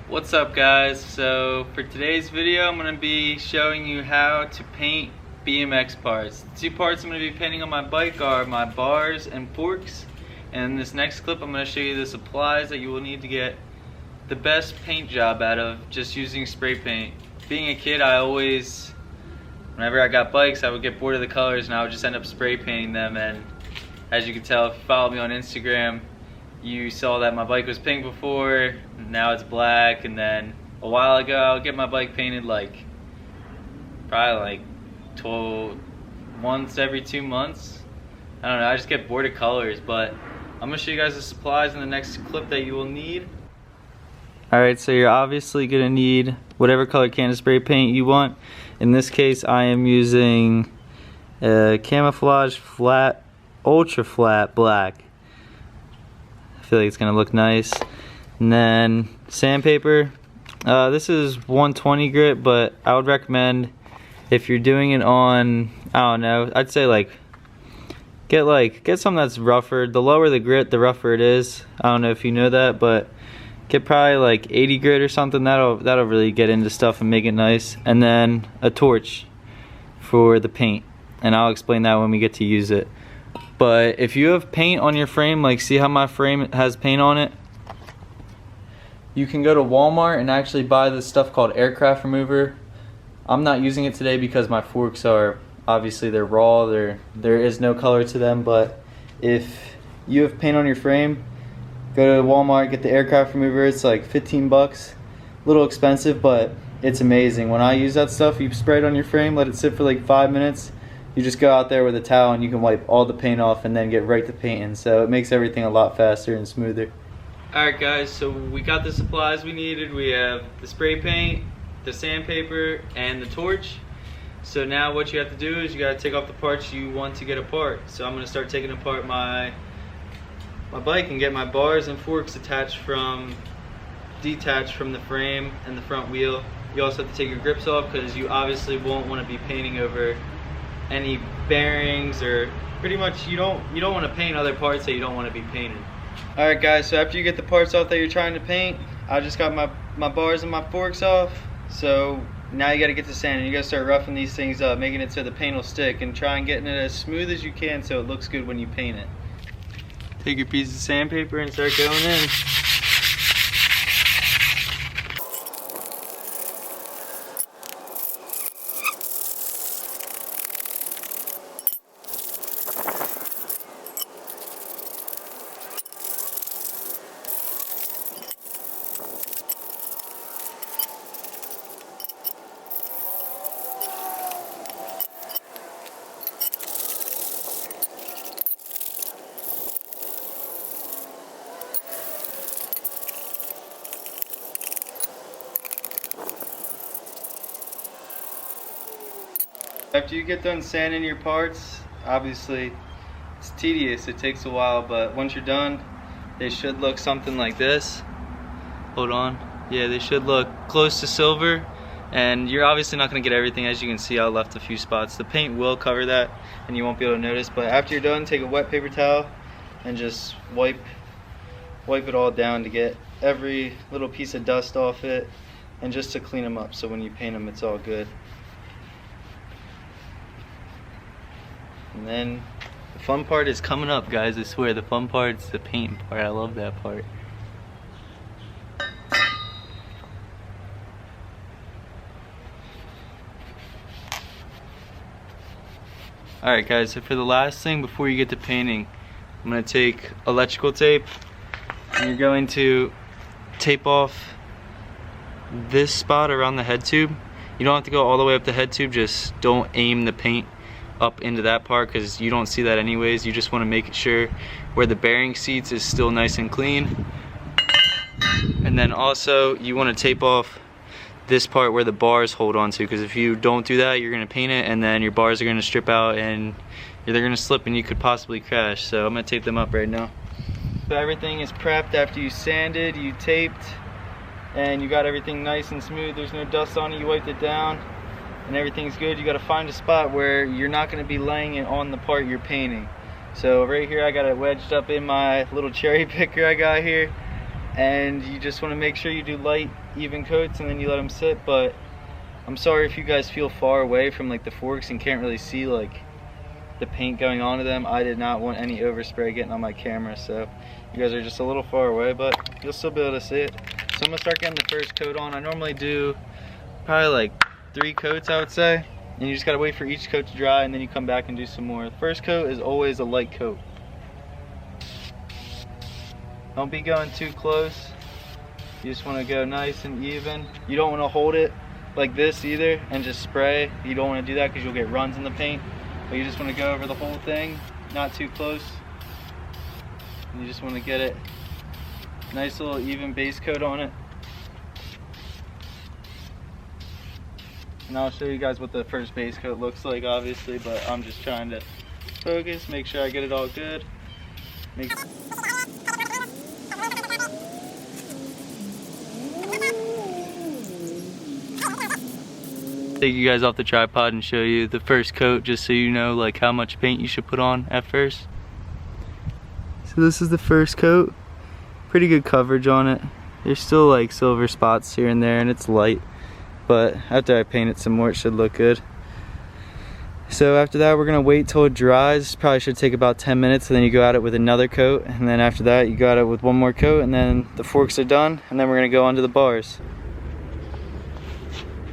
What's up guys? So for today's video I'm going to be showing you how to paint BMX parts. The two parts I'm going to be painting on my bike are my bars and forks, and in this next clip I'm going to show you the supplies that you will need to get the best paint job out of just using spray paint. Being a kid, whenever I got bikes, I would get bored of the colors and I would just end up spray painting them, and as you can tell if you follow me on Instagram, you saw that my bike was pink before, now it's black, and then a while ago I'll get my bike painted probably 12 once every 2 months. I don't know, I just get bored of colors, but I'm going to show you guys the supplies in the next clip that you will need. Alright, so you're obviously going to need whatever color can of spray paint you want. In this case I am using a camouflage flat, ultra flat black. I feel like it's gonna look nice. And then sandpaper. This is 120 grit, but I would recommend if you're doing it on, I don't know, I'd say get something that's rougher. The lower the grit, the rougher it is. I don't know if you know that, but get probably 80 grit or something. That'll really get into stuff and make it nice. And then a torch for the paint, and I'll explain that when we get to use it. But if you have paint on your frame, see how my frame has paint on it, you can go to Walmart and actually buy this stuff called aircraft remover. I'm not using it today because my forks are, obviously they're raw, there is no color to them, but if you have paint on your frame, go to Walmart, get the aircraft remover. It's like 15 bucks, a little expensive, but it's amazing. When I use that stuff, you spray it on your frame, let it sit for 5 minutes. You just go out there with a towel and you can wipe all the paint off and then get right to painting. So it makes everything a lot faster and smoother. Alright guys, so we got the supplies we needed. We have the spray paint, the sandpaper, and the torch. So now what you have to do is you got to take off the parts you want to get apart. So I'm going to start taking apart my bike and get my bars and forks detached from the frame and the front wheel. You also have to take your grips off because you obviously won't want to be painting over any bearings, or pretty much you don't want to paint other parts that you don't want to be painted. Alright guys, so after you get the parts off that you're trying to paint, I just got my bars and my forks off. So now you got to get to sanding. You got to start roughing these things up, making it so the paint will stick, and try and getting it as smooth as you can so it looks good when you paint it. Take your piece of sandpaper and start going in. After you get done sanding your parts, obviously it's tedious, it takes a while, but once you're done, they should look something like this. Hold on. Yeah, they should look close to silver, and you're obviously not going to get everything. As you can see, I left a few spots. The paint will cover that and you won't be able to notice, but after you're done, take a wet paper towel and just wipe it all down to get every little piece of dust off it, and just to clean them up so when you paint them it's all good. And then the fun part is coming up, guys. I swear, the fun part's the paint part. I love that part. Alright guys, so for the last thing before you get to painting, I'm going to take electrical tape and you're going to tape off this spot around the head tube. You don't have to go all the way up the head tube, just don't aim the paint up into that part because you don't see that anyways. You just want to make sure where the bearing seats is still nice and clean. And then also you want to tape off this part where the bars hold on to, because if you don't do that, you're going to paint it and then your bars are going to strip out and they're going to slip and you could possibly crash. So I'm going to tape them up right now. So everything is prepped after you sanded, you taped, and you got everything nice and smooth. There's no dust on it. You wiped it down and everything's good. You got to find a spot where you're not going to be laying it on the part you're painting. So right here I got it wedged up in my little cherry picker I got here, and you just want to make sure you do light, even coats, and then you let them sit. But I'm sorry if you guys feel far away from like the forks and can't really see like the paint going onto them. I did not want any overspray getting on my camera, so you guys are just a little far away, but you'll still be able to see it. So I'm gonna start getting the first coat on. I normally do probably like 3 coats, I would say, and you just gotta wait for each coat to dry and then you come back and do some more. The first coat is always a light coat. Don't be going too close. You just want to go nice and even. You don't want to hold it like this either and just spray. You don't want to do that because you'll get runs in the paint. But you just want to go over the whole thing, not too close. And you just want to get it nice little even base coat on it. And I'll show you guys what the first base coat looks like, obviously, but I'm just trying to focus, make sure I get it all good. Take you guys off the tripod and show you the first coat, just so you know like how much paint you should put on at first. So this is the first coat. Pretty good coverage on it. There's still like silver spots here and there and it's light, but after I paint it some more it should look good. So after that we're gonna wait till it dries. Probably should take about 10 minutes, and then you go at it with another coat, and then after that you go at it with one more coat, and then the forks are done, and then we're gonna go onto the bars.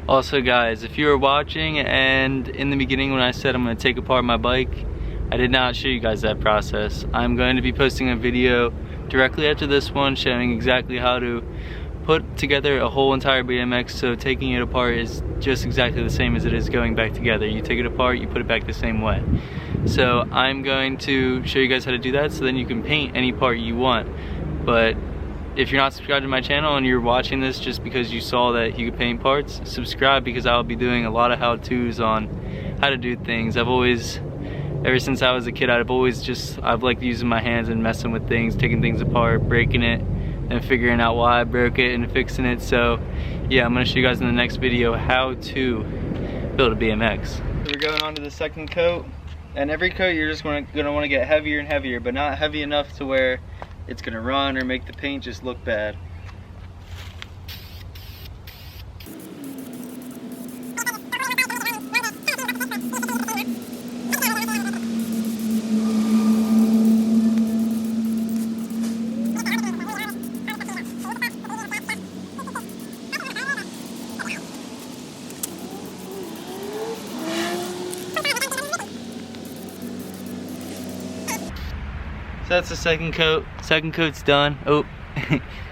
Also guys, if you were watching and in the beginning when I said I'm going to take apart my bike, I did not show you guys that process. I'm going to be posting a video directly after this one showing exactly how to put together a whole entire BMX, so taking it apart is just exactly the same as it is going back together. You take it apart, you put it back the same way. So I'm going to show you guys how to do that so then you can paint any part you want. But if you're not subscribed to my channel and you're watching this just because you saw that you could paint parts, subscribe, because I'll be doing a lot of how-tos on how to do things. Ever since I was a kid, I've liked using my hands and messing with things, taking things apart, breaking it, and figuring out why I broke it and fixing it. So yeah, I'm gonna show you guys in the next video how to build a BMX. We're going on to the second coat, and every coat you're just gonna want to get heavier and heavier, but not heavy enough to where it's gonna run or make the paint just look bad. So that's the second coat. Second coat's done. Oh,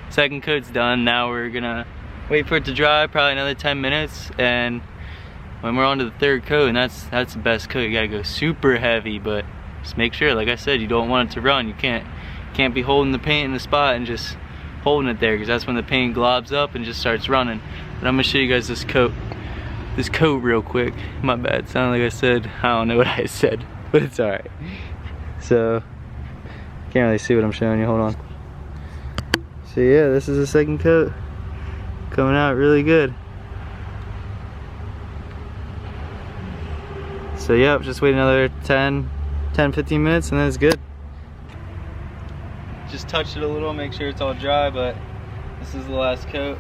second coat's done. Now we're gonna wait for it to dry, probably another 10 minutes, and when we're on to the third coat, and that's the best coat. You gotta go super heavy, but just make sure, like I said, you don't want it to run. You can't be holding the paint in the spot and just holding it there, because that's when the paint globs up and just starts running. But I'm gonna show you guys this coat real quick. My bad, sounded like I said, I don't know what I said, but it's alright. So can't really see what I'm showing you, hold on. So yeah, this is the second coat. Coming out really good. So yeah, just wait another 10-15 minutes and then it's good. Just touched it a little, make sure it's all dry, but this is the last coat.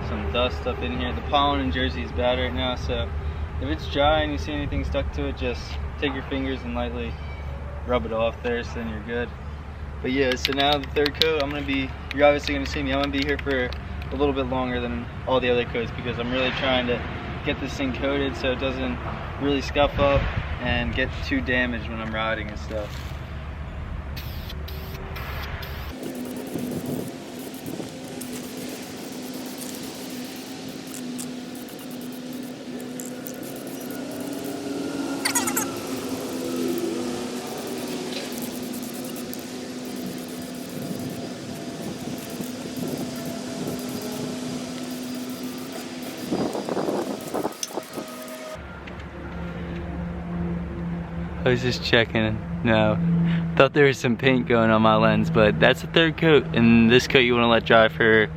Some dust up in here. The pollen in Jersey is bad right now, so if it's dry and you see anything stuck to it, just take your fingers and lightly rub it off there, so then you're good. But yeah, so now the third coat, you're obviously gonna see me, I'm gonna be here for a little bit longer than all the other coats, because I'm really trying to get this thing coated so it doesn't really scuff up and get too damaged when I'm riding and stuff. I was just checking. No, thought there was some paint going on my lens, but that's the third coat. And this coat you want to let dry for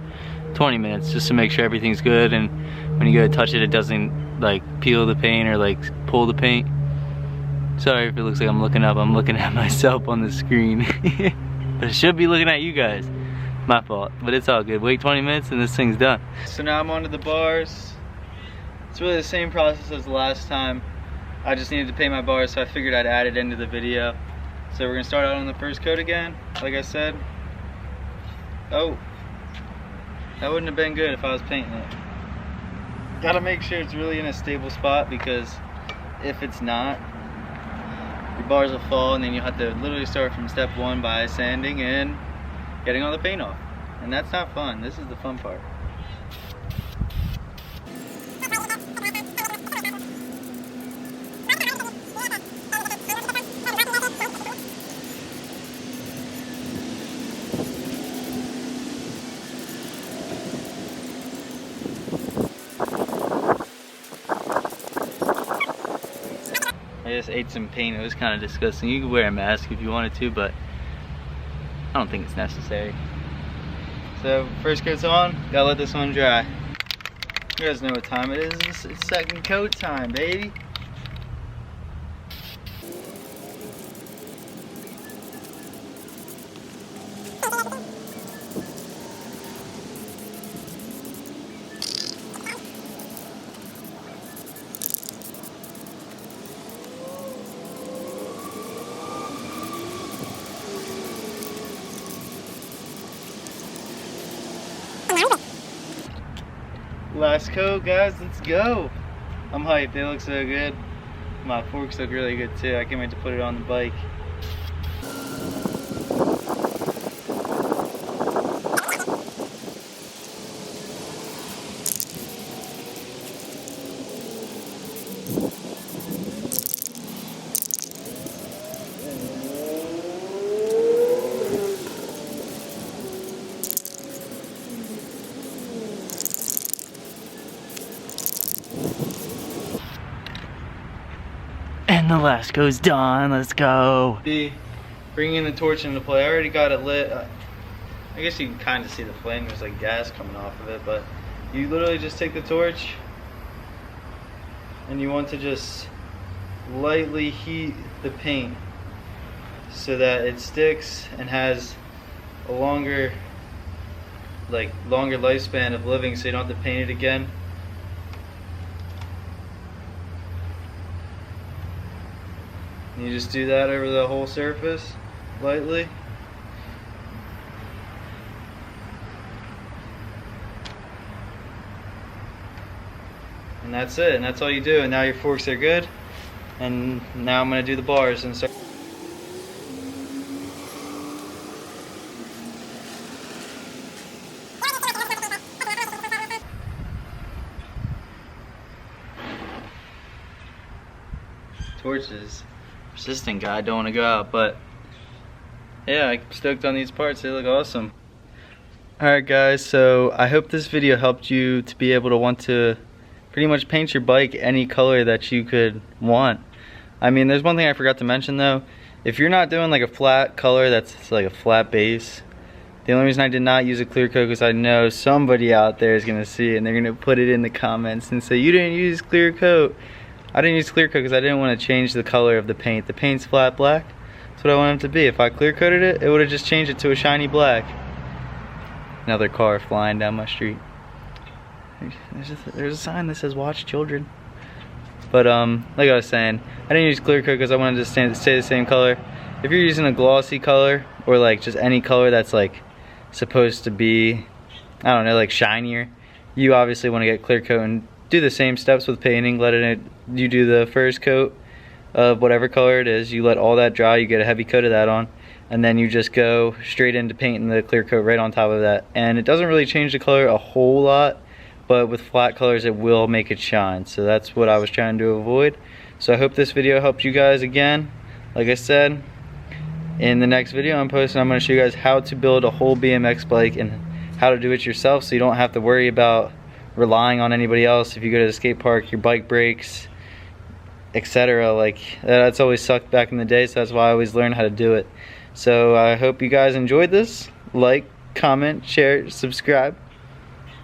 20 minutes just to make sure everything's good, and when you go to touch it, it doesn't like peel the paint or like pull the paint. Sorry if it looks like I'm looking up. I'm looking at myself on the screen, but I should be looking at you guys. My fault, but it's all good. Wait 20 minutes and this thing's done. So now I'm onto the bars. It's really the same process as the last time. I just needed to paint my bars, so I figured I'd add it into the video. So we're gonna start out on the first coat again, like I said. Oh, that wouldn't have been good if I was painting it. Gotta make sure it's really in a stable spot, because if it's not, your bars will fall, and then you'll have to literally start from step one by sanding and getting all the paint off. And that's not fun. This is the fun part. I just ate some paint. It was kind of disgusting. You could wear a mask if you wanted to, but I don't think it's necessary. So first coat's on, gotta let this one dry. You guys know what time it is. It's second coat time, baby. Last coat, guys, let's go. I'm hyped, they look so good. My forks look really good too. I can't wait to put it on the bike. And the last coat's done. Let's go. Bringing the torch into play. I already got it lit. I guess you can kind of see the flame. There's like gas coming off of it, but you literally just take the torch and you want to just lightly heat the paint so that it sticks and has a longer lifespan of living, so you don't have to paint it again. You just do that over the whole surface, lightly. And that's it, and that's all you do, and now your forks are good. And now I'm gonna do the bars and start. Torches. Persistent guy, don't want to go out, but yeah, I'm stoked on these parts. They look awesome. Alright guys, so I hope this video helped you to be able to want to pretty much paint your bike any color that you could want. I mean, there's one thing I forgot to mention though. If you're not doing like a flat color that's like a flat base, the only reason I did not use a clear coat is I know somebody out there is going to see it and they're going to put it in the comments and say, you didn't use clear coat. I didn't use clear coat because I didn't want to change the color of the paint. The paint's flat black. That's what I want it to be. If I clear coated it, it would have just changed it to a shiny black. Another car flying down my street. There's a sign that says watch children. But like I was saying, I didn't use clear coat because I wanted to stay the same color. If you're using a glossy color or like just any color that's like supposed to be, I don't know, like shinier, you obviously want to get clear coat and do the same steps with painting. You do the first coat of whatever color it is, you let all that dry, you get a heavy coat of that on, and then you just go straight into painting the clear coat right on top of that. And it doesn't really change the color a whole lot, but with flat colors it will make it shine. So that's what I was trying to avoid. So I hope this video helped you guys again. Like I said, in the next video I'm posting, I'm going to show you guys how to build a whole BMX bike and how to do it yourself, so you don't have to worry about relying on anybody else. If you go to the skate park, your bike breaks, etc. Like that's always sucked back in the day, so that's why I always learn how to do it. So I hope you guys enjoyed this. Like, comment, share, subscribe.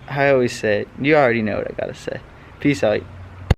I always say it. You already know what I gotta say. Peace out.